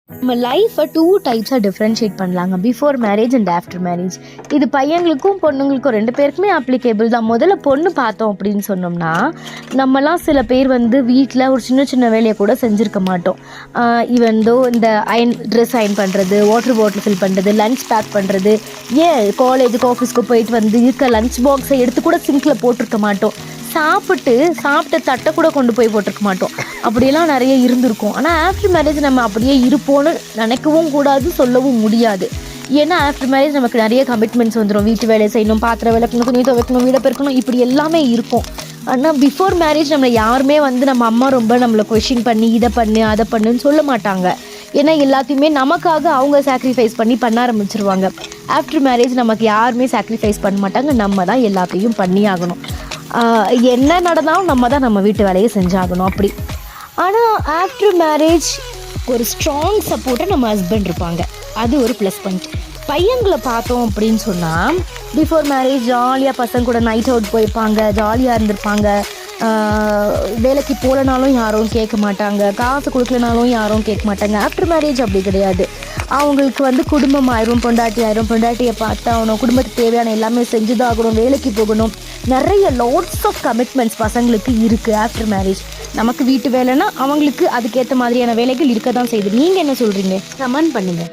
நம்ம லைஃப்பை 2 டைப்ஸாக டிஃப்ரென்ஷியேட் பண்ணலாங்க, before marriage and after marriage. இது பையங்களுக்கும் பொண்ணுங்களுக்கும் 2 பேருக்குமே அப்ளிகேபிள் தான். முதல்ல பொண்ணு பார்த்தோம் அப்படின்னு சொன்னோம்னா, நம்மலாம் சில பேர் வீட்டில் ஒரு சின்ன சின்ன வேலையை கூட செஞ்சுருக்க மாட்டோம். ஈவன் இந்த ட்ரெஸ் அயன் பண்ணுறது, வாட்டர் பாட்டில் ஃபில் பண்ணுறது, லஞ்ச் பேக் பண்ணுறது, ஏன் காலேஜுக்கு ஆஃபீஸ்க்கு போயிட்டு இருக்க லஞ்ச் பாக்ஸை எடுத்து கூட சிங்கில் போட்டிருக்க மாட்டோம். சாப்பிட்ட தட்டை கூட கொண்டு போய் போட்டிருக்க மாட்டோம். அப்படியெல்லாம் நிறைய இருந்திருக்கும். ஆனால் ஆஃப்டர் மேரேஜ் நம்ம அப்படியே இருப்போன்னு நினைக்கவும் கூடாது, சொல்லவும் முடியாது. ஏன்னா ஆஃப்டர் மேரேஜ் நமக்கு நிறைய கமிட்மெண்ட்ஸ் வந்துடும். வீட்டு வேலை செய்யணும், பாத்திரம் விளக்கணும், துணி துவைக்கணும், வீடை பெருக்கணும், இப்படி எல்லாமே இருக்கும். ஆனால் பிஃபோர் மேரேஜ் நம்மளை யாருமே நம்ம அம்மா ரொம்ப நம்மளை கொஷின் பண்ணி இதை பண்ணு அதை பண்ணுன்னு சொல்ல மாட்டாங்க. ஏன்னா எல்லாத்தையுமே நமக்காக அவங்க சாக்ரிஃபைஸ் பண்ண ஆரம்பிச்சிருவாங்க. ஆஃப்டர் மேரேஜ் நமக்கு யாருமே சாக்ரிஃபைஸ் பண்ண மாட்டாங்க, நம்ம தான் எல்லாத்தையும் பண்ணி ஆகணும். என்ன நடந்தாலும் நம்ம தான் நம்ம வீட்டு வேலையை செஞ்சாகணும் அப்படி. ஆனால் ஆஃப்டர் மேரேஜ் ஒரு ஸ்ட்ராங் சப்போர்ட்டை நம்ம ஹஸ்பண்ட் இருப்பாங்க, அது ஒரு ப்ளஸ் பாயிண்ட். பையங்களை பார்த்தோம் அப்படின்னு சொன்னால், பிஃபோர் மேரேஜ் ஜாலியாக பசங்க கூட நைட் அவுட் போயிருப்பாங்க, ஜாலியாக இருந்திருப்பாங்க. வேலைக்கு போகலனாலும் யாரும் கேட்க மாட்டாங்க, காசு கொடுக்கலனாலும் யாரும் கேட்க மாட்டாங்க. ஆஃப்டர் மேரேஜ் அப்படி கிடையாது. அவங்களுக்கு குடும்பம் ஆயிரும், பொண்டாட்டியை பார்த்தா ஆகணும், குடும்பத்துக்கு தேவையான எல்லாமே செஞ்சுதான் ஆகணும், வேலைக்கு போகணும். நிறைய லாட்ஸ் ஆஃப் கமிட்மெண்ட்ஸ் பசங்களுக்கு இருக்குது ஆஃப்டர் மேரேஜ். நமக்கு வீட்டு வேலைன்னா அவங்களுக்கு அதுக்கேற்ற மாதிரியான வேலைகள் இருக்க தான் செய்யுது. நீங்கள் என்ன சொல்கிறீங்க? கமெண்ட் பண்ணுங்கள்.